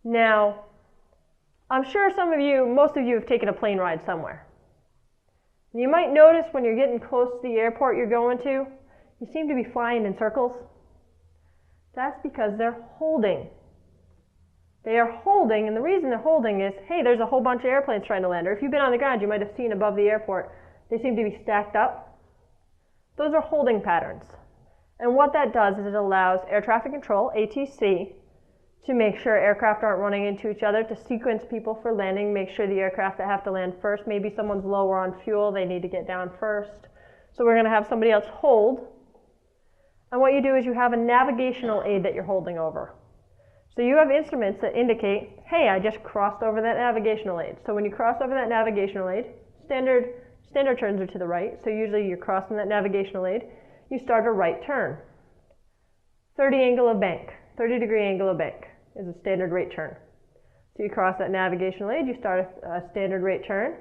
Now, I'm sure most of you have taken a plane ride somewhere. You might notice when you're getting close to the airport you're going to, you seem to be flying in circles. That's because they're holding. They are holding, and the reason they're holding is, hey, there's a whole bunch of airplanes trying to land. Or if you've been on the ground, you might have seen above the airport, they seem to be stacked up. Those are holding patterns. And what that does is it allows air traffic control, ATC, to make sure aircraft aren't running into each other, to sequence people for landing, make sure the aircraft that have to land first, maybe someone's lower on fuel, they need to get down first. So we're going to have somebody else hold. And what you do is you have a navigational aid that you're holding over. So you have instruments that indicate, hey, I just crossed over that navigational aid. So when you cross over that navigational aid, standard turns are to the right, so usually you're crossing that navigational aid, you start a right turn. 30 angle of bank, 30-degree angle of bank is a standard rate turn. So you cross that navigational aid, you start a standard rate turn.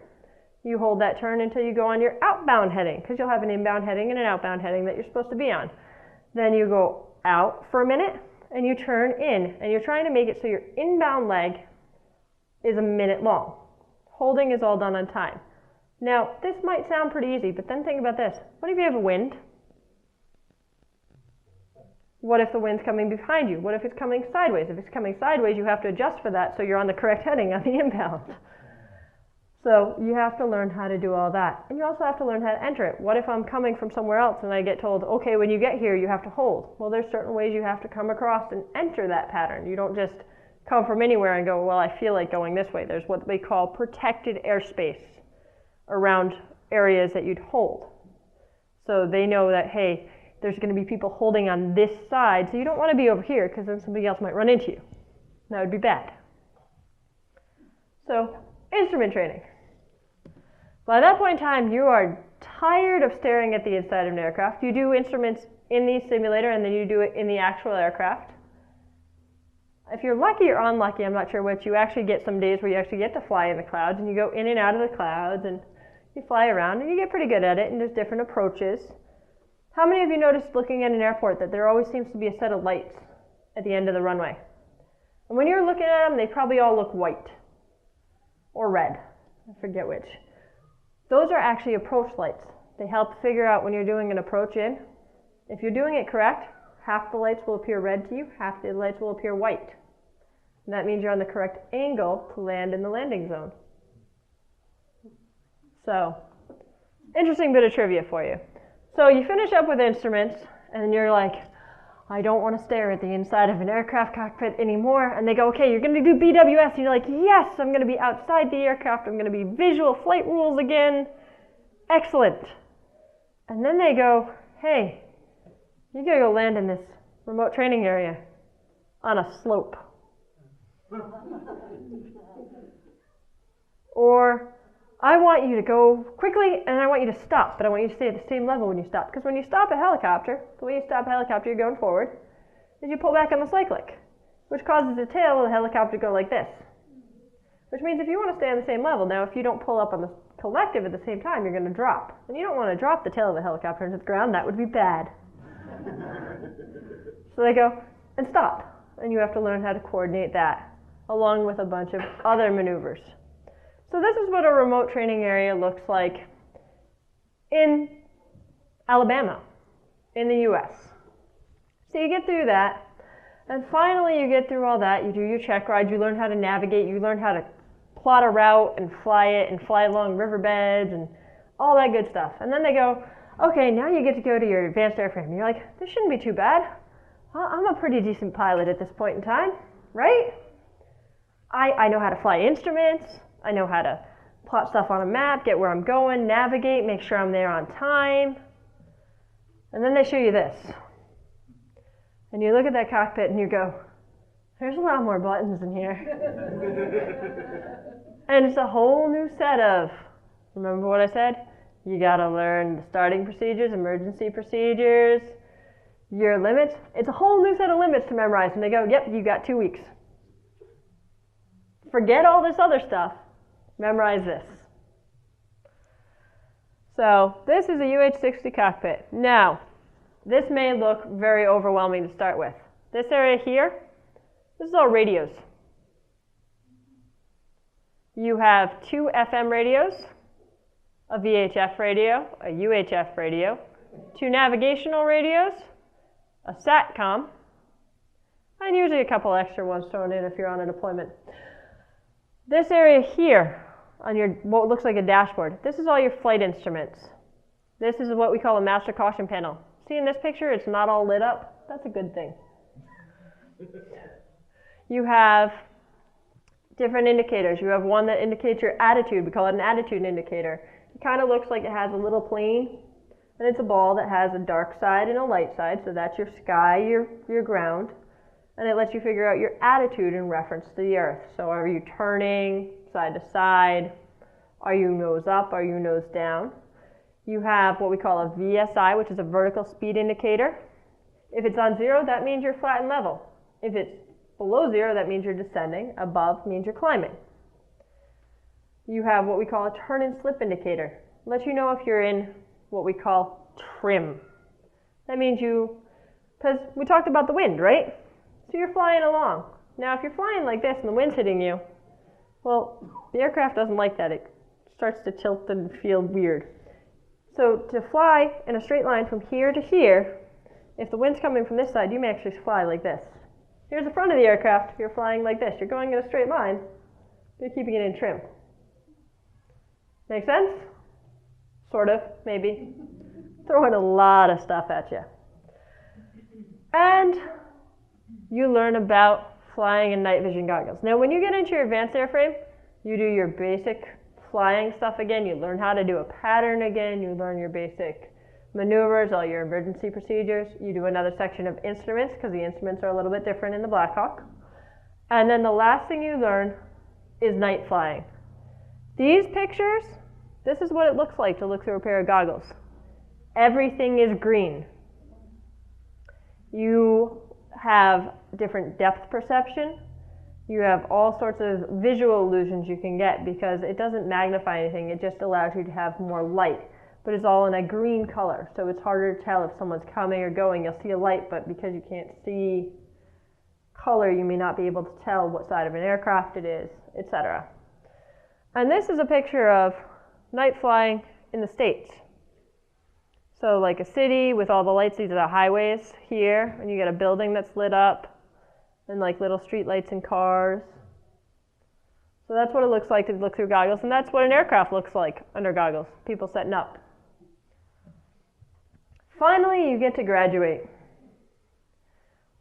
You hold that turn until you go on your outbound heading, because you'll have an inbound heading and an outbound heading that you're supposed to be on. Then you go out for a minute, and you turn in, and you're trying to make it so your inbound leg is a minute long. Holding is all done on time. Now, this might sound pretty easy, but then think about this. What if you have a wind? What if the wind's coming behind you? What if it's coming sideways? If it's coming sideways, you have to adjust for that so you're on the correct heading on the inbound. So you have to learn how to do all that. And you also have to learn how to enter it. What if I'm coming from somewhere else and I get told, okay, when you get here, you have to hold? Well, there's certain ways you have to come across and enter that pattern. You don't just come from anywhere and go, well, I feel like going this way. There's what they call protected airspace around areas that you'd hold. So they know that, hey, there's going to be people holding on this side, so you don't want to be over here because then somebody else might run into you. That would be bad. So, instrument training. By that point in time, you are tired of staring at the inside of an aircraft. You do instruments in the simulator and then you do it in the actual aircraft. If you're lucky or unlucky, I'm not sure which, you actually get some days where you actually get to fly in the clouds and you go in and out of the clouds and you fly around and you get pretty good at it and there's different approaches. How many of you noticed looking at an airport that there always seems to be a set of lights at the end of the runway? And when you're looking at them, they probably all look white or red. I forget which. Those are actually approach lights. They help figure out when you're doing an approach in. If you're doing it correct, half the lights will appear red to you, half the lights will appear white. And that means you're on the correct angle to land in the landing zone. So, interesting bit of trivia for you. So you finish up with instruments, and you're like, I don't want to stare at the inside of an aircraft cockpit anymore. And they go, okay, you're going to do BWS. And you're like, yes, I'm going to be outside the aircraft. I'm going to be visual flight rules again. Excellent. And then they go, hey, you got to go land in this remote training area on a slope. Or, I want you to go quickly and I want you to stop, but I want you to stay at the same level when you stop. Because when you stop a helicopter, the way you stop a helicopter, you're going forward, is you pull back on the cyclic, which causes the tail of the helicopter to go like this. Which means if you want to stay on the same level, now if you don't pull up on the collective at the same time, you're going to drop. And you don't want to drop the tail of the helicopter into the ground, that would be bad. So they go, and stop. And you have to learn how to coordinate that, along with a bunch of other maneuvers. So this is what a remote training area looks like in Alabama, in the US. So you get through that, and finally you get through all that, you do your check ride, you learn how to navigate, you learn how to plot a route and fly it and fly along riverbeds and all that good stuff. And then they go, okay, now you get to go to your advanced airframe. And you're like, this shouldn't be too bad. I'm a pretty decent pilot at this point in time, right? I know how to fly instruments. I know how to plot stuff on a map, get where I'm going, navigate, make sure I'm there on time. And then they show you this. And you look at that cockpit and you go, there's a lot more buttons in here. And it's a whole new set of, remember what I said? You gotta learn the starting procedures, emergency procedures, your limits. It's a whole new set of limits to memorize. And they go, yep, you got 2 weeks. Forget all this other stuff. Memorize this. So this is a UH-60 cockpit. Now, this may look very overwhelming to start with. This area here, this is all radios. You have 2 FM radios, a VHF radio, a UHF radio, 2 navigational radios, a SATCOM, and usually a couple extra ones thrown in if you're on a deployment. This area here on your what looks like a dashboard, this is all your flight instruments. This is what we call a master caution panel. See in this picture, it's not all lit up. That's a good thing. You have different indicators. You have one that indicates your attitude. We call it an attitude indicator. It kind of looks like it has a little plane, and it's a ball that has a dark side and a light side, so that's your sky, your ground, and it lets you figure out your attitude in reference to the earth. So are you turning side to side? Are you nose up? Are you nose down? You have what we call a VSI, which is a vertical speed indicator. If it's on 0, that means you're flat and level. If it's below 0, that means you're descending. Above means you're climbing. You have what we call a turn and slip indicator. It lets you know if you're in what we call trim. That means because we talked about the wind, right? So you're flying along. Now if you're flying like this and the wind's hitting you, well, the aircraft doesn't like that. It starts to tilt and feel weird. So to fly in a straight line from here to here, if the wind's coming from this side, you may actually fly like this. Here's the front of the aircraft. You're flying like this. You're going in a straight line, but you're keeping it in trim. Make sense? Sort of, maybe. Throwing a lot of stuff at you. And you learn about flying in night vision goggles. Now, when you get into your advanced airframe, you do your basic flying stuff again. You learn how to do a pattern again. You learn your basic maneuvers, all your emergency procedures. You do another section of instruments because the instruments are a little bit different in the Blackhawk. And then the last thing you learn is night flying. These pictures, this is what it looks like to look through a pair of goggles. Everything is green. You have different depth perception. You have all sorts of visual illusions you can get because it doesn't magnify anything. It just allows you to have more light. But it's all in a green color, so it's harder to tell if someone's coming or going. You'll see a light, but because you can't see color, you may not be able to tell what side of an aircraft it is, etc. And this is a picture of night flying in the States. So like a city with all the lights, these are the highways here, and you get a building that's lit up, and like little street lights and cars. So that's what it looks like to look through goggles, and that's what an aircraft looks like under goggles, people setting up. Finally, you get to graduate.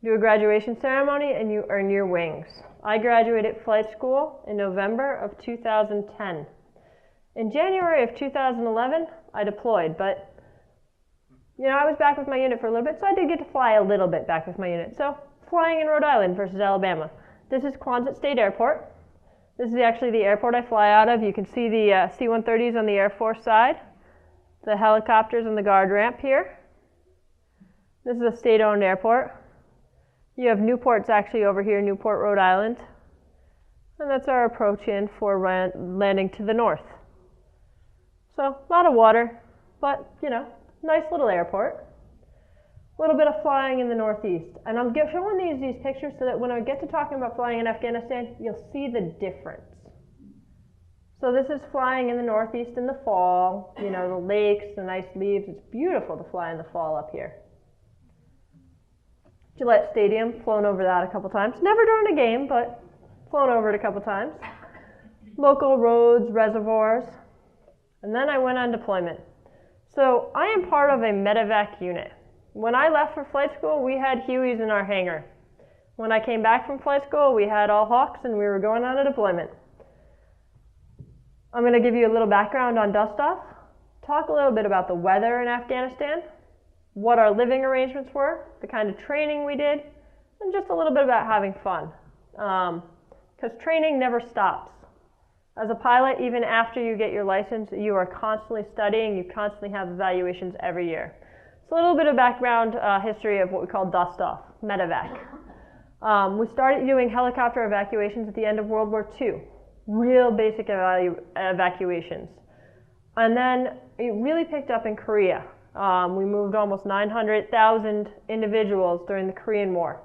Do a graduation ceremony and you earn your wings. I graduated flight school in November of 2010. In January of 2011, I deployed, but I was back with my unit for a little bit, so I did get to fly a little bit back with my unit. So flying in Rhode Island versus Alabama. This is Quonset State Airport. This is actually the airport I fly out of. You can see the C-130s on the Air Force side, the helicopters and the guard ramp here. This is a state-owned airport. You have Newport's actually over here, Newport, Rhode Island. And that's our approach in for landing to the north. So a lot of water, but nice little airport. A little bit of flying in the Northeast. And I'm showing these pictures so that when I get to talking about flying in Afghanistan, you'll see the difference. So this is flying in the Northeast in the fall, the lakes, the nice leaves. It's beautiful to fly in the fall up here. Gillette Stadium, flown over that a couple times. Never during a game, but flown over it a couple times. Local roads, reservoirs. And then I went on deployment. So I am part of a medevac unit. When I left for flight school, we had Hueys in our hangar. When I came back from flight school, we had all Hawks and we were going on a deployment. I'm going to give you a little background on dust-off, talk a little bit about the weather in Afghanistan, what our living arrangements were, the kind of training we did, and just a little bit about having fun. Because training never stops. As a pilot, even after you get your license, you are constantly studying, you constantly have evaluations every year. So a little bit of background history of what we call dust-off, medevac. We started doing helicopter evacuations at the end of World War II. Real basic evacuations. And then it really picked up in Korea. We moved almost 900,000 individuals during the Korean War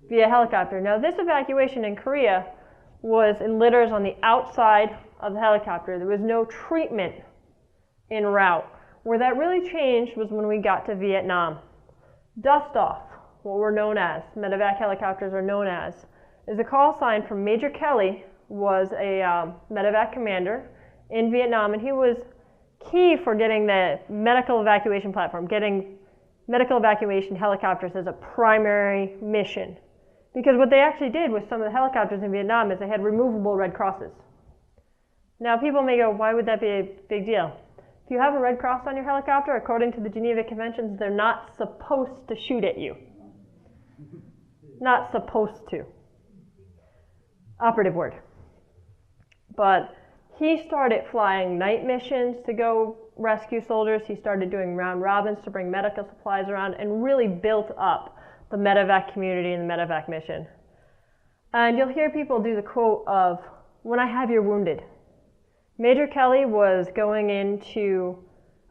via helicopter. Now this evacuation in Korea was in litters on the outside of the helicopter. There was no treatment en route. Where that really changed was when we got to Vietnam. Dust off, what we're known as, medevac helicopters are known as, is a call sign from Major Kelly, was a medevac commander in Vietnam, and he was key for getting the medical evacuation platform, getting medical evacuation helicopters as a primary mission. Because what they actually did with some of the helicopters in Vietnam is they had removable Red Crosses. Now people may go, why would that be a big deal? If you have a Red Cross on your helicopter, according to the Geneva Conventions, they're not supposed to shoot at you. Not supposed to. Operative word. But he started flying night missions to go rescue soldiers. He started doing round robins to bring medical supplies around and really built up the medevac community and the medevac mission. And you'll hear people do the quote of, "When I have your wounded." Major Kelly was going into,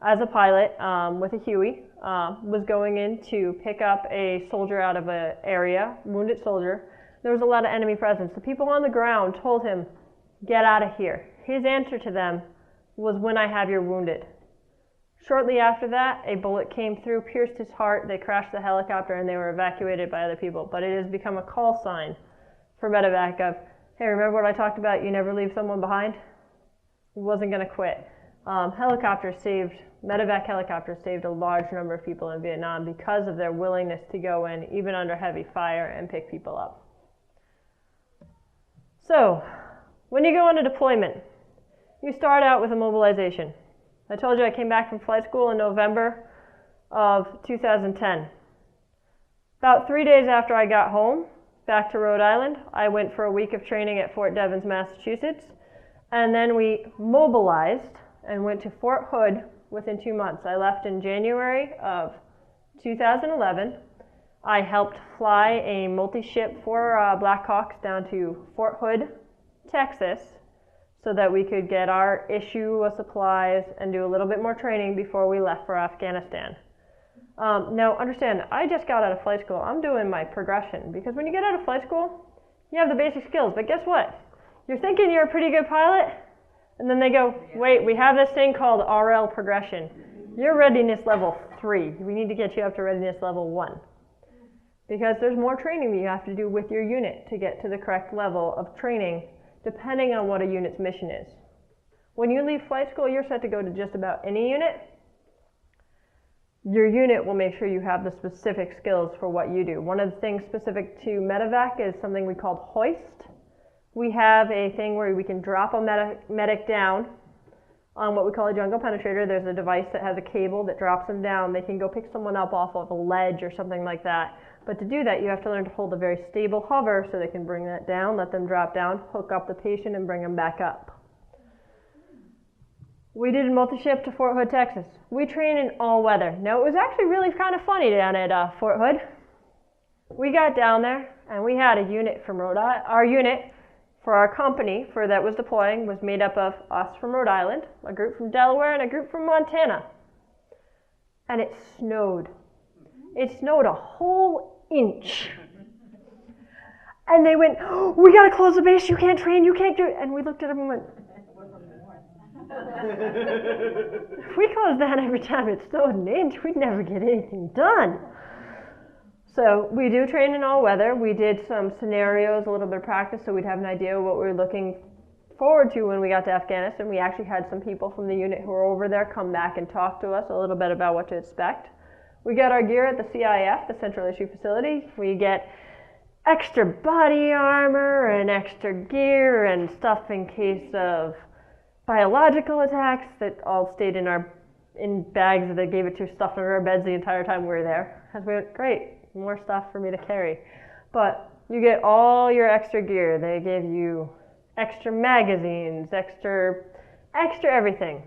as a pilot with a Huey, was going in to pick up a soldier out of an area, wounded soldier. There was a lot of enemy presence. The people on the ground told him, "Get out of here." His answer to them was, "When I have your wounded." Shortly after that, a bullet came through, pierced his heart, they crashed the helicopter, and they were evacuated by other people. But it has become a call sign for medevac of, hey, remember what I talked about? You never leave someone behind? Wasn't going to quit. Medevac helicopters saved a large number of people in Vietnam because of their willingness to go in, even under heavy fire, and pick people up. So, when you go on a deployment, you start out with a mobilization. I told you I came back from flight school in November of 2010. About 3 days after I got home, back to Rhode Island, I went for a week of training at Fort Devens, Massachusetts, and then we mobilized and went to Fort Hood within 2 months. I left in January of 2011. I helped fly a multi-ship for Blackhawks down to Fort Hood, Texas, so that we could get our issue of supplies and do a little bit more training before we left for Afghanistan. Now understand, I just got out of flight school. I'm doing my progression, because when you get out of flight school, you have the basic skills, but guess what? You're thinking you're a pretty good pilot, and then they go, wait, we have this thing called RL progression. You're readiness level 3. We need to get you up to readiness level 1. Because there's more training that you have to do with your unit to get to the correct level of training, depending on what a unit's mission is. When you leave flight school, you're set to go to just about any unit. Your unit will make sure you have the specific skills for what you do. One of the things specific to medevac is something we call hoist. We have a thing where we can drop a medic down on what we call a jungle penetrator. There's a device that has a cable that drops them down. They can go pick someone up off of a ledge or something like that. But to do that, you have to learn to hold a very stable hover so they can bring that down, let them drop down, hook up the patient, and bring them back up. We did a multi-ship to Fort Hood, Texas. We trained in all weather. Now, it was actually really kind of funny down at Fort Hood. We got down there, and we had a unit from Rhode Island. Our unit for our company that was deploying was made up of us from Rhode Island, a group from Delaware, and a group from Montana. And it snowed. It snowed a whole inch. And they went, oh, we got to close the base, you can't train, you can't do it. And we looked at them and went, if we closed down every time it snowed an inch, we'd never get anything done. So we do train in all weather. We did some scenarios, a little bit of practice, so we'd have an idea of what we were looking forward to when we got to Afghanistan. We actually had some people from the unit who were over there come back and talk to us a little bit about what to expect. We got our gear at the CIF, the Central Issue Facility. We get extra body armor and extra gear and stuff in case of biological attacks that all stayed in bags that they gave it to, stuffed under our beds the entire time we were there. And we went, great, more stuff for me to carry. But you get all your extra gear. They give you extra magazines, extra everything.